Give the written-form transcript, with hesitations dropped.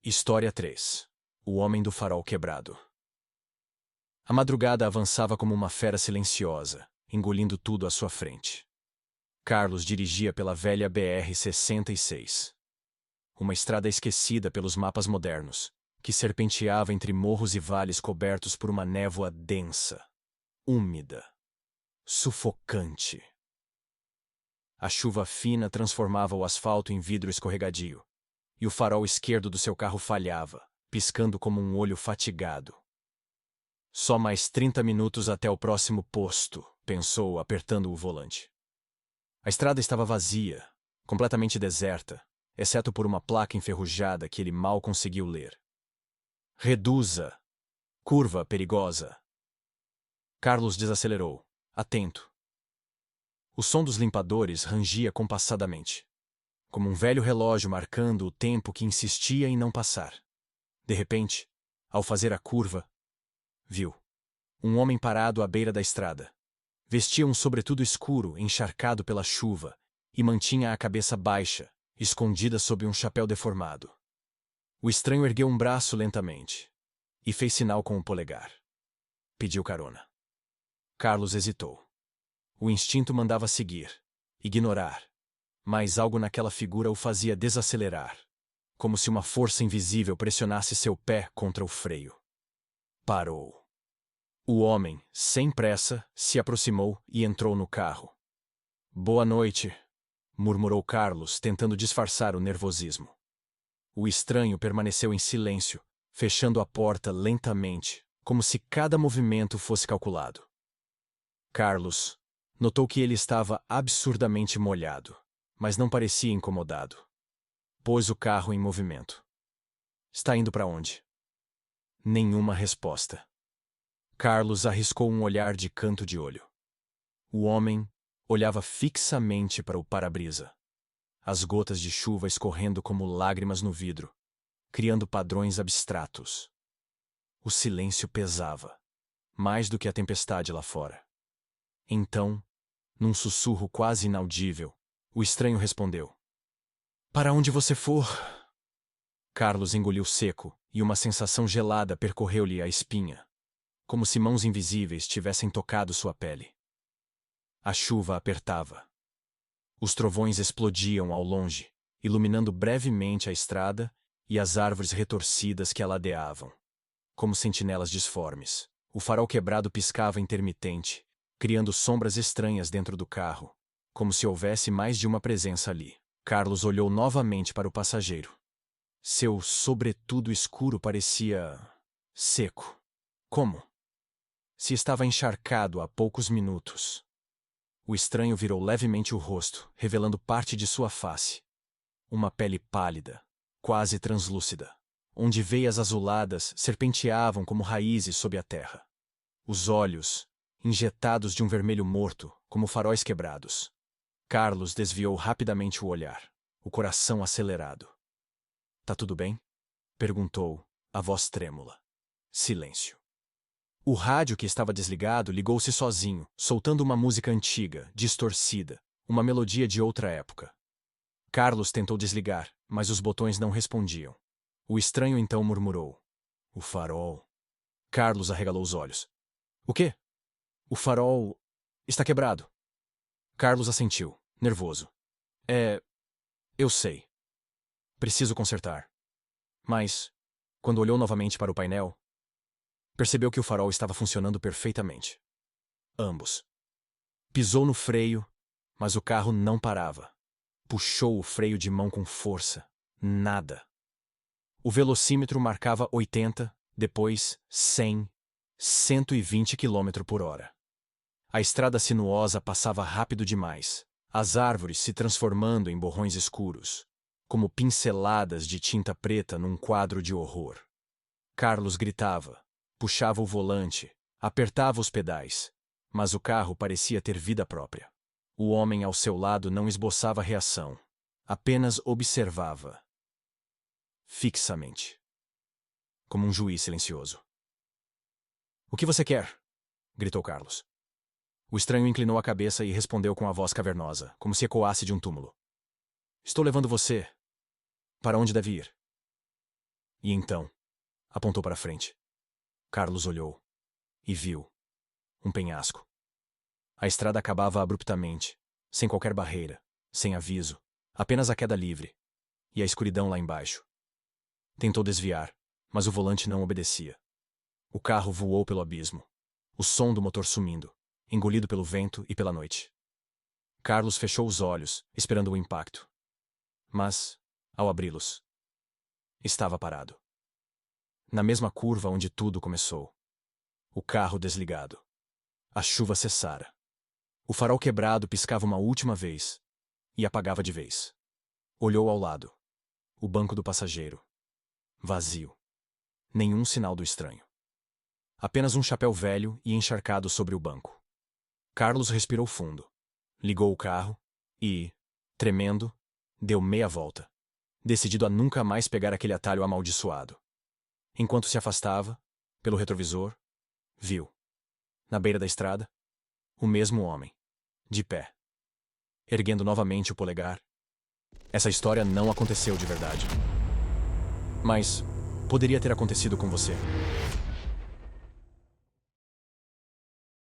História 3. O Homem do Farol Quebrado. A madrugada avançava como uma fera silenciosa, engolindo tudo à sua frente. Carlos dirigia pela velha BR-66. Uma estrada esquecida pelos mapas modernos, que serpenteava entre morros e vales cobertos por uma névoa densa, úmida, sufocante. A chuva fina transformava o asfalto em vidro escorregadio, e o farol esquerdo do seu carro falhava, piscando como um olho fatigado. Só mais 30 minutos até o próximo posto, pensou, apertando o volante. A estrada estava vazia, completamente deserta, exceto por uma placa enferrujada que ele mal conseguiu ler. Reduza! Curva perigosa! Carlos desacelerou, atento. O som dos limpadores rangia compassadamente, como um velho relógio marcando o tempo que insistia em não passar. De repente, ao fazer a curva, viu um homem parado à beira da estrada. Vestia um sobretudo escuro, encharcado pela chuva, e mantinha a cabeça baixa, escondida sob um chapéu deformado. O estranho ergueu um braço lentamente e fez sinal com o polegar. Pediu carona. Carlos hesitou. O instinto mandava seguir, ignorar, mas algo naquela figura o fazia desacelerar, como se uma força invisível pressionasse seu pé contra o freio. Parou. O homem, sem pressa, se aproximou e entrou no carro. Boa noite, murmurou Carlos, tentando disfarçar o nervosismo. O estranho permaneceu em silêncio, fechando a porta lentamente, como se cada movimento fosse calculado. Carlos notou que ele estava absurdamente molhado, mas não parecia incomodado. Pôs o carro em movimento. Está indo para onde? Nenhuma resposta. Carlos arriscou um olhar de canto de olho. O homem olhava fixamente para o para-brisa, as gotas de chuva escorrendo como lágrimas no vidro, criando padrões abstratos. O silêncio pesava, mais do que a tempestade lá fora. Então, num sussurro quase inaudível, o estranho respondeu: "Para onde você for?" Carlos engoliu seco e uma sensação gelada percorreu-lhe a espinha, como se mãos invisíveis tivessem tocado sua pele. A chuva apertava. Os trovões explodiam ao longe, iluminando brevemente a estrada e as árvores retorcidas que a ladeavam, como sentinelas disformes. O farol quebrado piscava intermitente, criando sombras estranhas dentro do carro, como se houvesse mais de uma presença ali. Carlos olhou novamente para o passageiro. Seu sobretudo escuro parecia seco. Como? Se estava encharcado há poucos minutos. O estranho virou levemente o rosto, revelando parte de sua face. Uma pele pálida, quase translúcida, onde veias azuladas serpenteavam como raízes sob a terra. Os olhos, injetados de um vermelho morto, como faróis quebrados. Carlos desviou rapidamente o olhar, o coração acelerado. "Tá tudo bem?" perguntou, a voz trêmula. Silêncio. O rádio que estava desligado ligou-se sozinho, soltando uma música antiga, distorcida, uma melodia de outra época. Carlos tentou desligar, mas os botões não respondiam. O estranho então murmurou: "O farol." Carlos arregalou os olhos. "O quê?" "O farol está quebrado." Carlos assentiu, nervoso. Eu sei. Preciso consertar." Mas, quando olhou novamente para o painel, percebeu que o farol estava funcionando perfeitamente. Ambos. Pisou no freio, mas o carro não parava. Puxou o freio de mão com força. Nada. O velocímetro marcava 80, depois 100, 120 km/h. A estrada sinuosa passava rápido demais, as árvores se transformando em borrões escuros, como pinceladas de tinta preta num quadro de horror. Carlos gritava, puxava o volante, apertava os pedais, mas o carro parecia ter vida própria. O homem ao seu lado não esboçava reação, apenas observava. Fixamente. Como um juiz silencioso. "O que você quer?" gritou Carlos. O estranho inclinou a cabeça e respondeu com a voz cavernosa, como se ecoasse de um túmulo: "Estou levando você. Para onde deve ir?" E então, apontou para frente. Carlos olhou. E viu. Um penhasco. A estrada acabava abruptamente, sem qualquer barreira, sem aviso, apenas a queda livre. E a escuridão lá embaixo. Tentou desviar, mas o volante não obedecia. O carro voou pelo abismo. O som do motor sumindo, engolido pelo vento e pela noite. Carlos fechou os olhos, esperando o impacto. Mas, ao abri-los, estava parado. Na mesma curva onde tudo começou. O carro desligado. A chuva cessara. O farol quebrado piscava uma última vez e apagava de vez. Olhou ao lado. O banco do passageiro. Vazio. Nenhum sinal do estranho. Apenas um chapéu velho e encharcado sobre o banco. Carlos respirou fundo. Ligou o carro e, tremendo, deu meia volta, decidido a nunca mais pegar aquele atalho amaldiçoado. Enquanto se afastava, pelo retrovisor, viu, na beira da estrada, o mesmo homem, de pé, erguendo novamente o polegar. Essa história não aconteceu de verdade. Mas poderia ter acontecido com você.